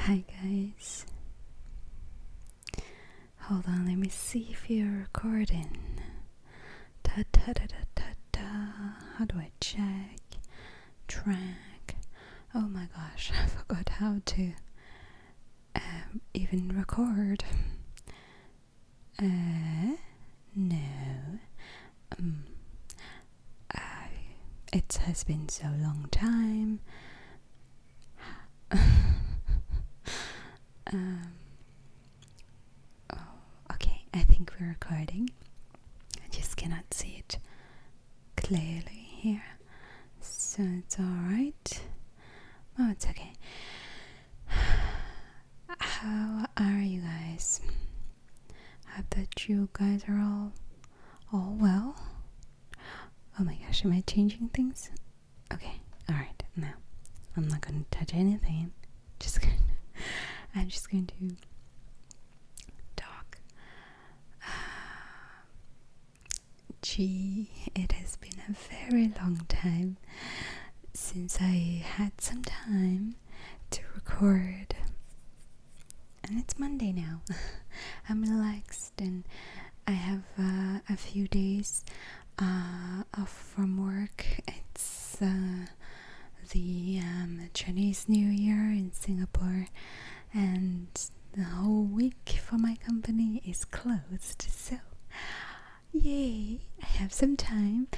Hi guys. Hold on, let me see if you're recording. Ta ta ta ta ta ta. How do I check? Track. Oh my gosh, I forgot how to even record. No. It has been so long time. Okay, I think we're recording. I just cannot see it clearly here, so it's alright. Oh, it's okay. How are you guys? Hope that you guys are all well. Oh my gosh, am I changing things? Okay, alright, now I'm not gonna touch anything. I'm just going to talk. Gee, it has been a very long time since I had some time to record, and it's Monday now. I'm relaxed and I have a few days off from work. It's the Chinese New Year in Singapore, and the whole week for my company is closed, so yay, I have some time,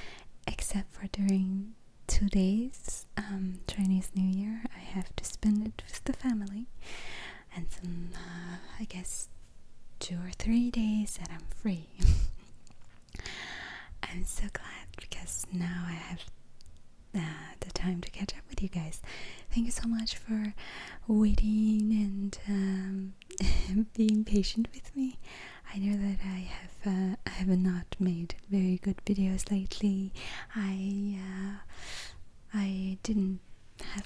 except for during 2 days Chinese New Year. I have to spend it with the family, and some I guess 2 or 3 days that I'm free. I'm so glad because now I have the time to catch up with you guys. Thank you so much for waiting and being patient with me. I know that I have not made very good videos lately. I didn't have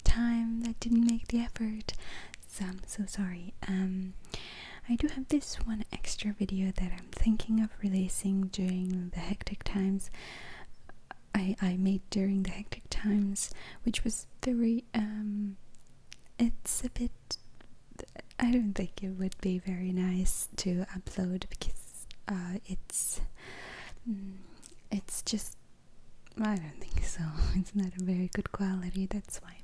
time. I didn't make the effort, so I'm so sorry. I do have this one extra video that I'm thinking of releasing during the hectic times. I made during the hectic times, which was very it's a bit, I don't think it would be very nice to upload because it's just, I don't think so. It's not a very good quality, that's why.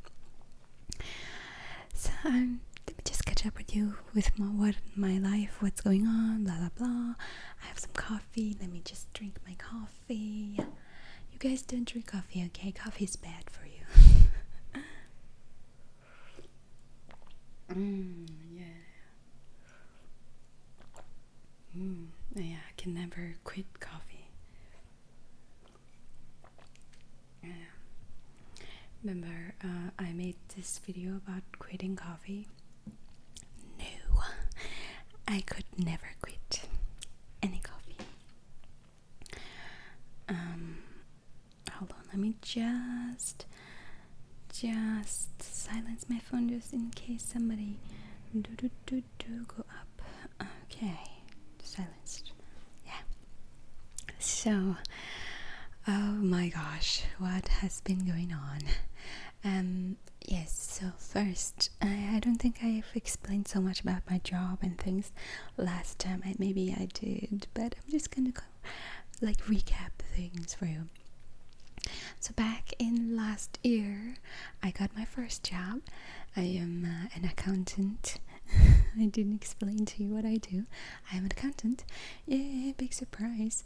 So let me just catch up with you with my life, what's going on, blah blah blah. I have some coffee. Let me just drink my coffee. You guys don't drink coffee, okay? Coffee is bad for you. Yeah, I can never quit coffee. Yeah. Remember, I made this video about quitting coffee. No, I could never quit any coffee. Hold on, let me just silence my phone just in case somebody go up. Okay, silenced. Yeah. So, oh my gosh, what has been going on? Yes, so first, I don't think I've explained so much about my job and things last time. Maybe I did, but I'm just gonna recap things for you. So back in last year, I got my first job. I am an accountant. I didn't explain to you what I do. I'm an accountant. Yay, big surprise.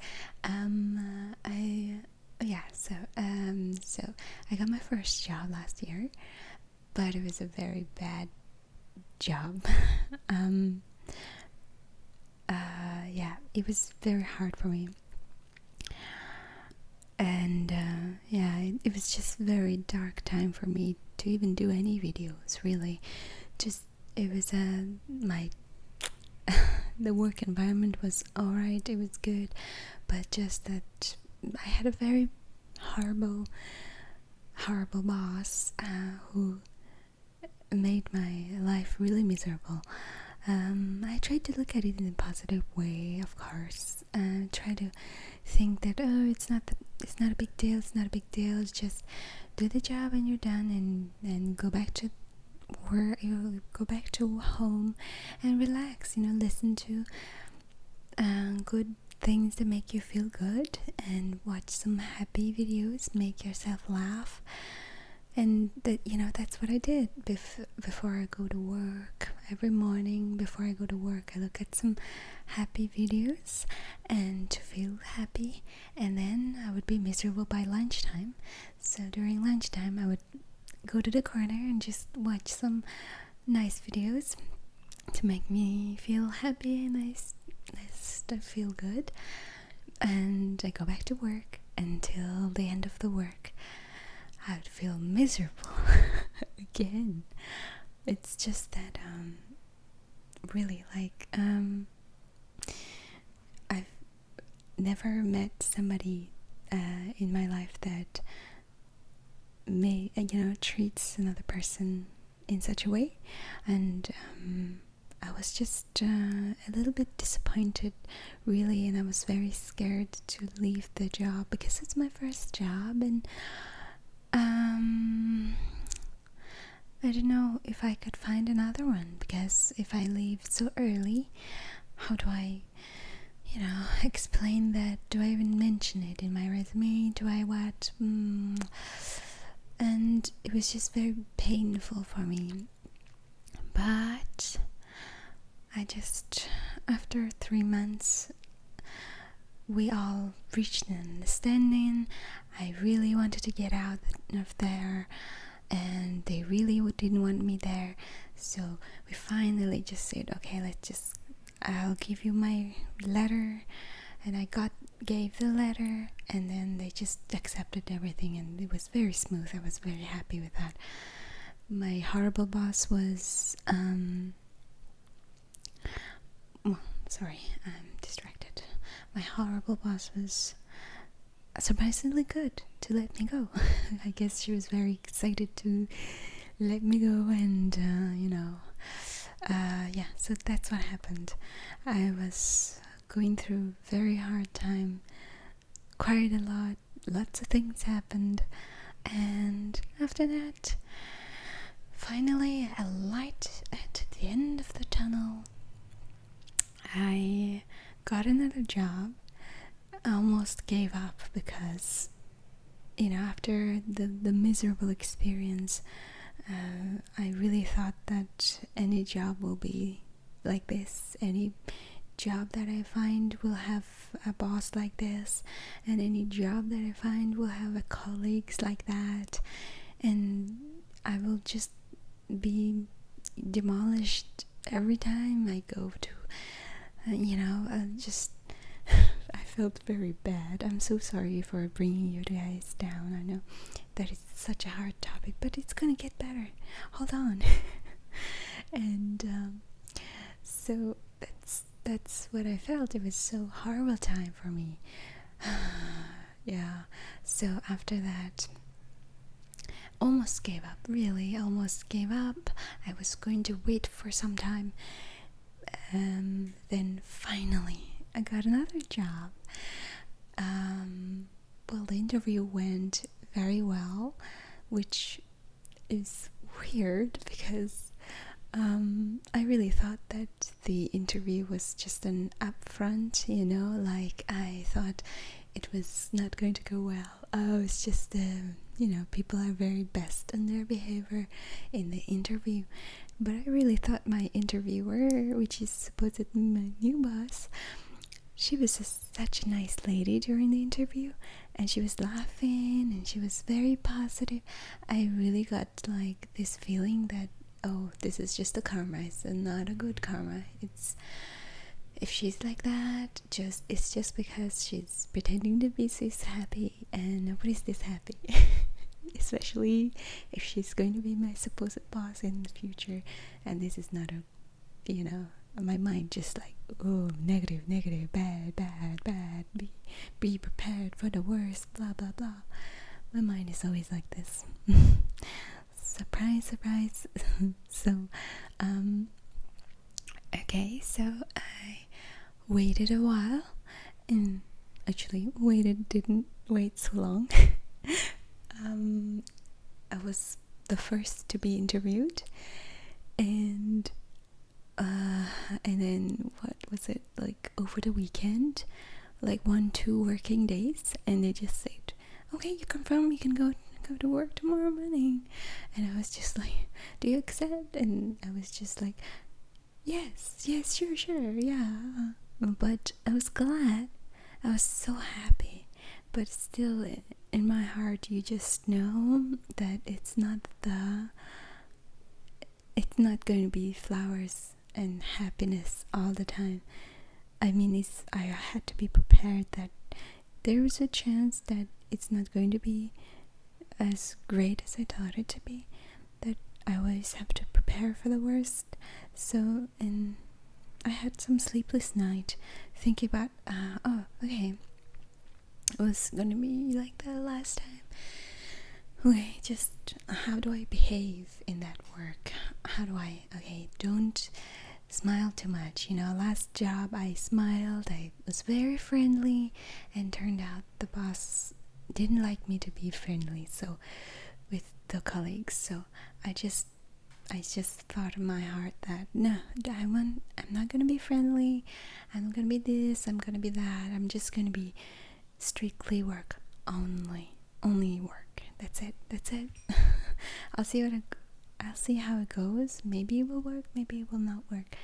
So I got my first job last year, but it was a very bad job. It was very hard for me. And it was just very dark time for me to even do any videos, really. Just, it was the work environment was alright, it was good, but just that I had a very horrible boss who made my life really miserable. I tried to look at it in a positive way, of course, and try to think that it's not a big deal. It's just do the job and you're done, and go back to work, you go back to home and relax, listen to good things that make you feel good, and watch some happy videos, make yourself laugh. And that's what I did before I go to work. Every morning before I go to work, I look at some happy videos and to feel happy, and then I would be miserable by lunchtime. So during lunchtime I would go to the corner and just watch some nice videos to make me feel happy and nice to feel good. And I go back to work until the end of the work. I would feel miserable again. It's just that really, like, I've never met somebody in my life that treats another person in such a way. And I was just a little bit disappointed, really, and I was very scared to leave the job because it's my first job. And I don't know if I could find another one, because if I leave so early, how do I, explain that? Do I even mention it in my resume? Do I what? And it was just very painful for me. But I just, after 3 months, we all reached an understanding. I really wanted to get out of there, and they really didn't want me there. So we finally just said, okay, I'll give you my letter. And I gave the letter, and then they just accepted everything, and it was very smooth. I was very happy with that. My horrible boss was sorry, I'm distracted. My horrible boss was surprisingly good to let me go. I guess she was very excited to let me go, and so that's what happened. I was going through a very hard time, cried a lot, lots of things happened, and after that, finally, a light at the end of the tunnel. I got another job. I almost gave up because, after the miserable experience, I really thought that any job will be like this. Any job that I find will have a boss like this, and any job that I find will have a colleagues like that, and I will just be demolished every time I go to I felt very bad. I'm so sorry for bringing you guys down. I know that it's such a hard topic, but it's gonna get better. Hold on. And so that's what I felt. It was so horrible time for me. Yeah. So after that, almost gave up. Really, almost gave up. I was going to wait for some time. Then finally I got another job. Well, the interview went very well, which is weird because I really thought that the interview was just an upfront, like I thought it was not going to go well. Oh, it's just people are very best in their behavior in the interview. But I really thought my interviewer, which is supposedly my new boss, she was such a nice lady during the interview, and she was laughing and she was very positive. I really got like this feeling that, oh, this is just a karma. It's not a good karma. It's, if she's like that, it's just because she's pretending to be this happy, and nobody's this happy. Especially if she's going to be my supposed boss in the future, and this is not my mind just like, oh, negative, bad, be prepared for the worst, blah blah blah. My mind is always like this. Surprise. So okay, so I waited a while, and actually didn't wait so long. I was the first to be interviewed, and then what was it, like over the weekend, like 1-2 working days, and they just said, okay, you confirm you can go to work tomorrow morning. And I was just like, do you accept? And I was just like, yes, sure, yeah. But I was glad, I was so happy, but still in my heart you just know that it's not going to be flowers and happiness all the time. I mean, I had to be prepared that there is a chance that it's not going to be as great as I thought it to be, that I always have to prepare for the worst. So, and I had some sleepless night thinking about, okay, it was gonna be like that last time. Okay, just how do I behave in that work? Don't smile too much. Last job I smiled, I was very friendly, and turned out the boss didn't like me to be friendly, so with the colleagues. So I just thought in my heart that no, I'm not gonna be friendly, I'm gonna be this, I'm gonna be that, I'm just gonna be strictly work only work. That's it. I'll see how it goes. Maybe it will work, maybe it will not work.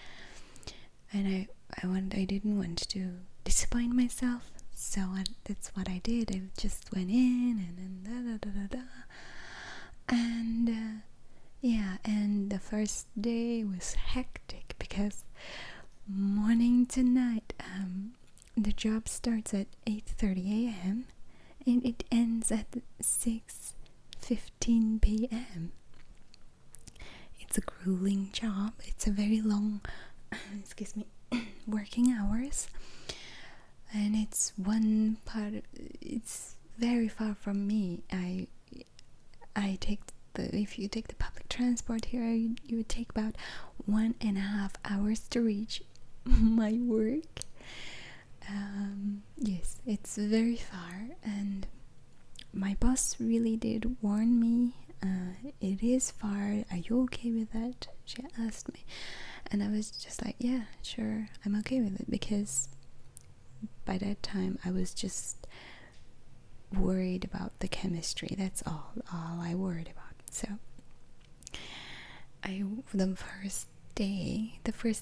And I didn't want to disappoint myself, so that's what I did. I just went in and then and and the first day was hectic because morning to night, the job starts at 8:30 a.m. and it ends at 6:15 p.m. It's a grueling job. It's a very long working hours, and it's very far from me. If you take the public transport here, you would take about 1.5 hours to reach my work. Yes, it's very far, and my boss really did warn me. It is far. Are you okay with that? She asked me, and I was just like, yeah, sure, I'm okay with it, because by that time I was just worried about the chemistry. That's all I worried about. So the first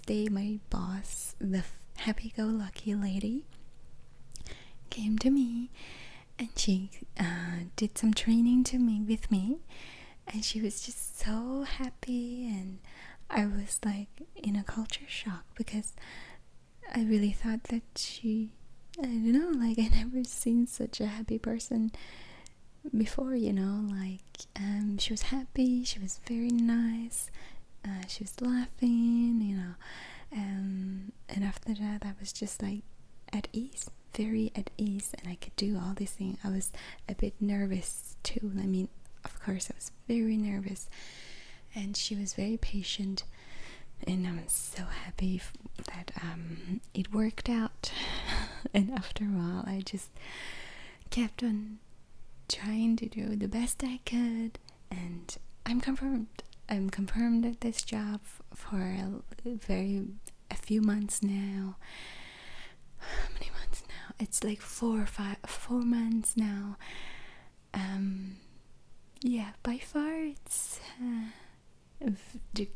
day my boss, the happy-go-lucky lady, came to me, and she did some training with me, and she was just so happy, and I was like in a culture shock, because I really thought that I don't know, like I never seen such a happy person before, she was happy, she was very nice, she was laughing, and after that I was just like at ease, very at ease, and I could do all these things. I was a bit nervous too. I mean, of course I was very nervous, and she was very patient, and I'm so happy that it worked out. And after a while I just kept on trying to do the best I could, and I'm confirmed at this job for a few months now. How many months now? It's like 4 months now. By far it's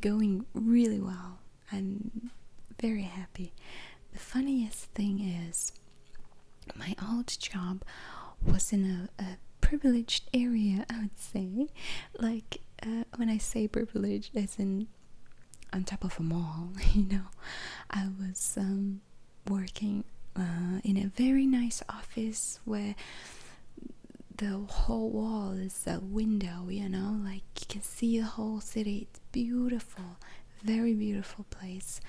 going really well. I'm very happy. The funniest thing is, my old job was in a privileged area, I would say. Like, when I say privileged, as in on top of a mall, I was working in a very nice office where the whole wall is a window, like you can see the whole city. It's beautiful, very beautiful place,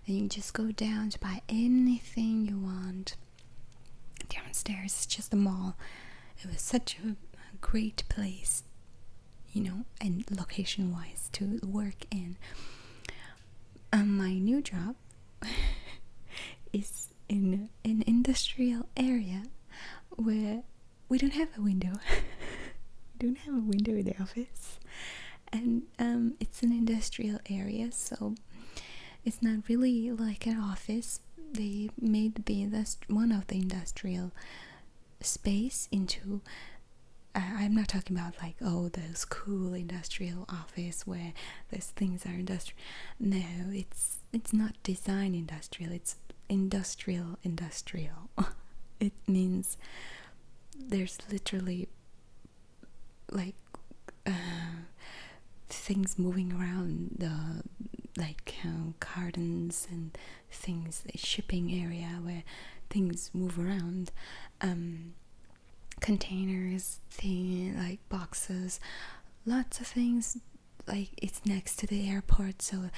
and you can just go down to buy anything you want. Downstairs is just a mall. It was such a great place, and location wise to work in. My new job is in an industrial area where we don't have a window. We don't have a window in the office, And it's an industrial area, so it's not really like an office. They made one of the industrial space into I'm not talking about like, oh, those cool industrial office where those things are industrial. No, it's not design industrial, it's industrial. It means there's literally like things moving around, like cartons and things, the shipping area where things move around, containers, like boxes, lots of things. Like it's next to the airport, so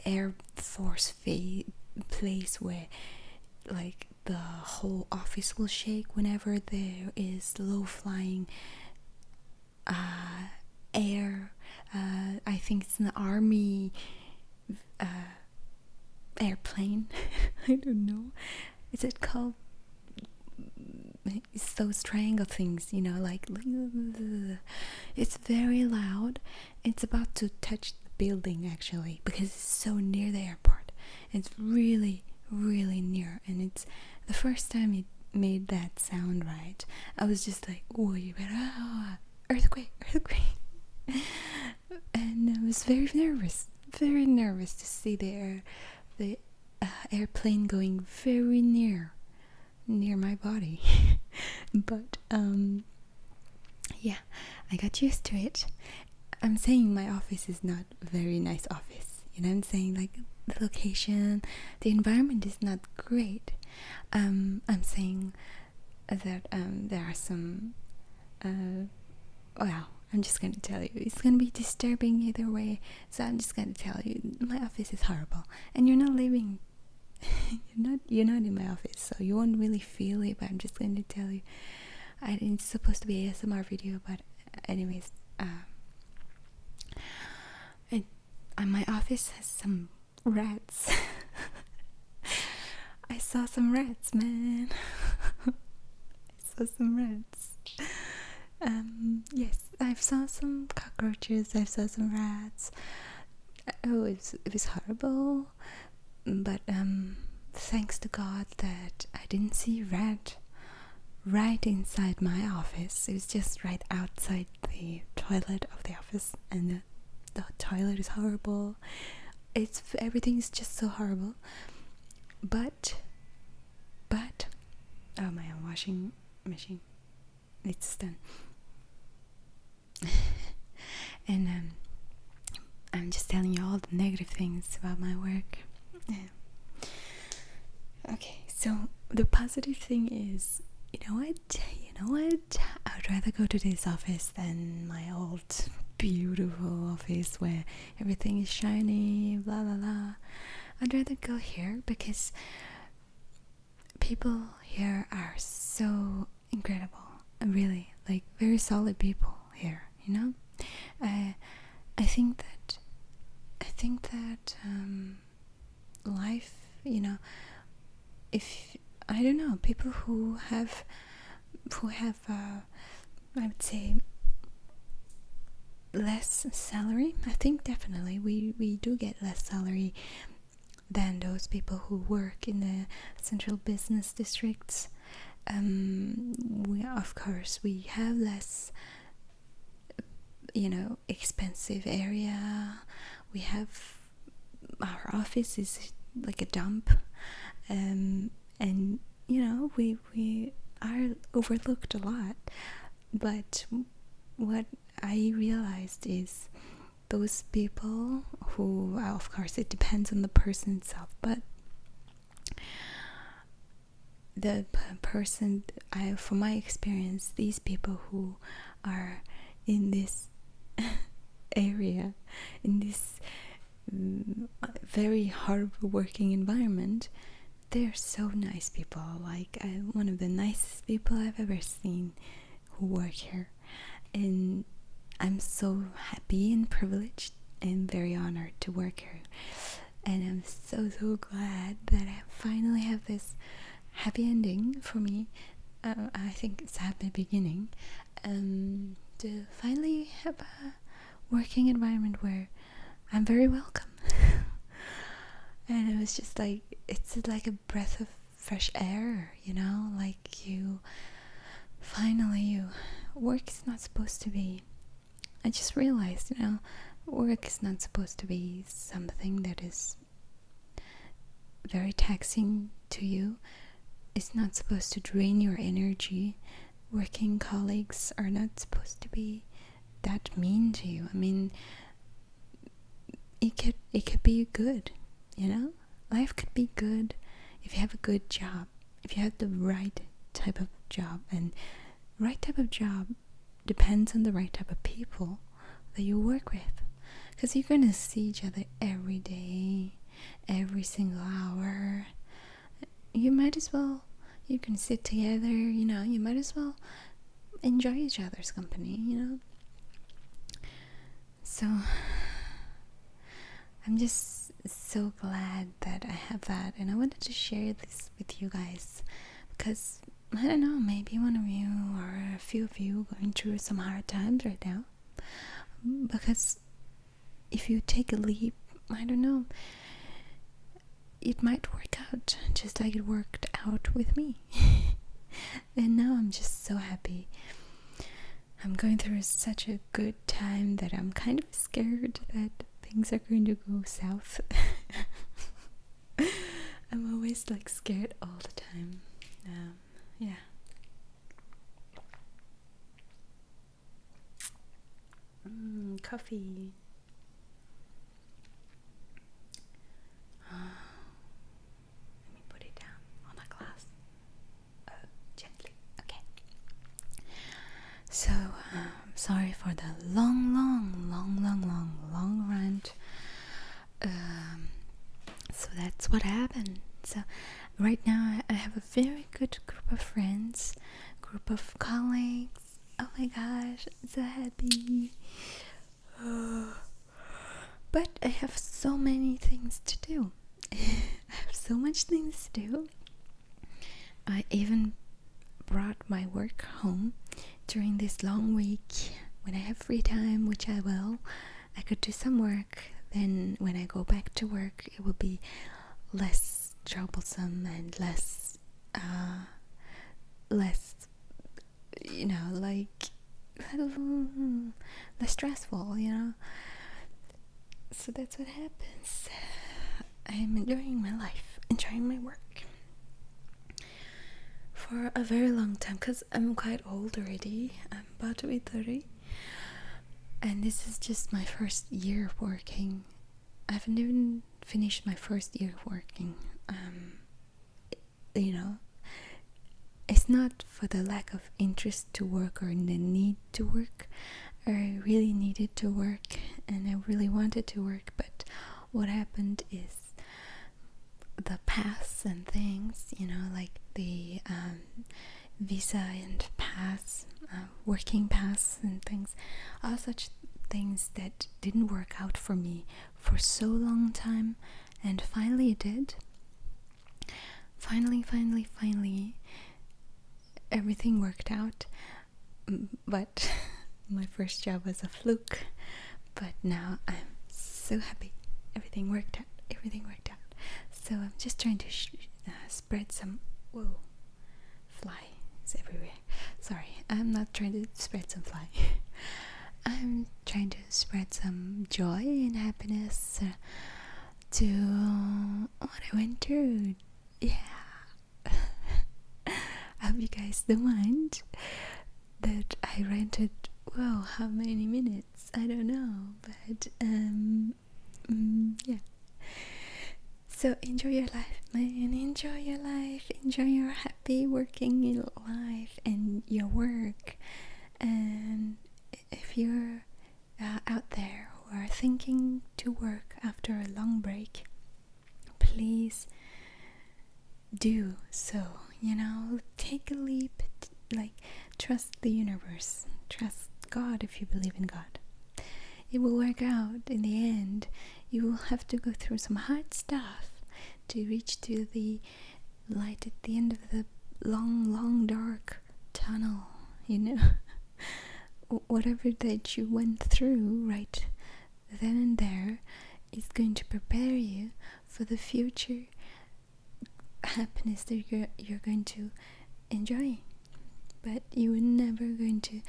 Air Force place where like the whole office will shake whenever there is low flying air. I think it's an army airplane. I don't know. Is it called? It's those triangle things, like it's very loud. It's about to touch the building actually because it's so near the airport. It's really, really near, and it's the first time it made that sound right. I was just like, oh, you better, earthquake. And I was very nervous to see the airplane going very near my body. But yeah, I got used to it. I'm saying my office is not a very nice office, I'm saying like the location, the environment is not great. I'm saying that there are some well, I'm just going to tell you, it's going to be disturbing either way, so I'm just going to tell you my office is horrible, and you're not living you're not in my office, so you won't really feel it, but I'm just going to tell you. It's supposed to be an ASMR video, but anyways, my office has some rats. I saw some rats, man. I saw some rats. Yes, I saw some cockroaches, I saw some rats. Oh, it was horrible, but thanks to God that I didn't see rat right inside my office. It was just right outside the toilet of the office, and the toilet is horrible. Everything is just so horrible. But oh, my washing machine, it's done. And I'm just telling you all the negative things about my work. Yeah. Okay, so the positive thing is, you know what? I would rather go to this office than my old beautiful office where everything is shiny, blah blah blah. I'd rather go here because people here are so incredible. Really, like very solid people here. I think that life, if I don't know, people who have I would say less salary, I think definitely we do get less salary than those people who work in the central business districts. Of course we have less expensive area. We have, our office is like a dump, and we are overlooked a lot. But what I realized is those people who, of course it depends on the person itself, but the person, from my experience, these people who are in this area, in this very horrible working environment, they're so nice people. Like one of the nicest people I've ever seen who work here, and I'm so happy and privileged and very honored to work here. And I'm so glad that I finally have this happy ending for me. I think it's a happy beginning, to finally have working environment where I'm very welcome. And it was just like, it's like a breath of fresh air, you know, like work is not supposed to be, I just realized, you know, work is not supposed to be something that is very taxing to you. It's not supposed to drain your energy. Working colleagues are not supposed to be that mean to you. I mean, it could be good, you know? Life could be good if you have a good job, if you have the right type of job. And right type of job depends on the right type of people that you work with. Because you're gonna see each other every day, every single hour. You might as well, you can sit together, you know, you might as well enjoy each other's company, you know. So I'm just so glad that I have that, and I wanted to share this with you guys because I don't know, maybe one of you or a few of you going through some hard times right now. Because if you take a leap, I don't know, it might work out just like it worked out with me. And now I'm just so happy. I'm going through such a good time that I'm kind of scared that things are going to go south. I'm always like scared all the time. Yeah. Coffee. Let me put it down on a glass. Gently. Okay. So, sorry for the long rant. So that's what happened. So right now I have a very good group of friends, group of colleagues. Oh my gosh, I'm so happy. But I have so many things to do. I have so much things to do. I even brought my work home during this long week. When I have free time, which I will, I could do some work. Then when I go back to work, it will be less troublesome and less, you know, like less stressful, you know. So that's what happens. I'm enjoying my life, enjoying my work for a very long time because I'm quite old already. I'm about to be 30. And this is just my first year of working. I haven't even finished my first year of working. You know, it's not for the lack of interest to work or the need to work. I really needed to work and I really wanted to work, but what happened is the pass and things, you know, like the visa and pass, working pass and things, all such things that didn't work out for me for so long time, and finally it did. Finally everything worked out. But my first job was a fluke, but now I'm so happy. Everything worked out. So I'm just trying to spread some flies everywhere. Sorry, I'm not trying to spread some fly. I'm trying to spread some joy and happiness to what I went through. Yeah. I hope you guys don't mind that I ranted. Wow, how many minutes? I don't know, but yeah. So enjoy your life, man. Enjoy your life. Enjoy your happy working in life and your work. And if you're out there who are thinking to work after a long break, please do so. You know, take a leap. Like, trust the universe. Trust God if you believe in God. It will work out in the end. You will have to go through some hard stuff to reach to the light at the end of the long dark tunnel, you know. whatever that you went through right then and there is going to prepare you for the future happiness that you're going to enjoy. But you were never going to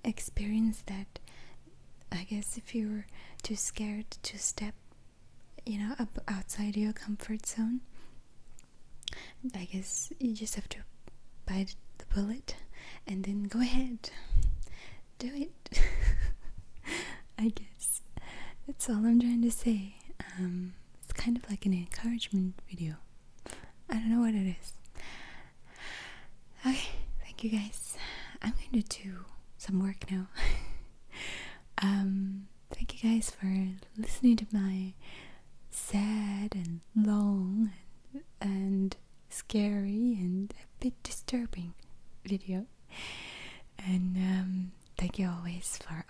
experience that, I guess, if you were too scared to step, up outside your comfort zone. I guess you just have to bite the bullet and then go ahead, do it. I guess that's all I'm trying to say. It's kind of like an encouragement video. I don't know what it is. Okay, thank you guys. I'm going to do some work now. Thank you guys for listening to my sad and long and scary and a bit disturbing video. And thank you always for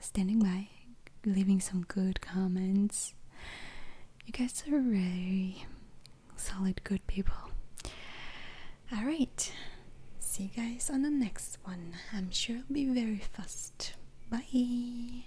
standing by, leaving some good comments. You guys are very solid, good people. Alright, see you guys on the next one. I'm sure it'll be very fast. Bye.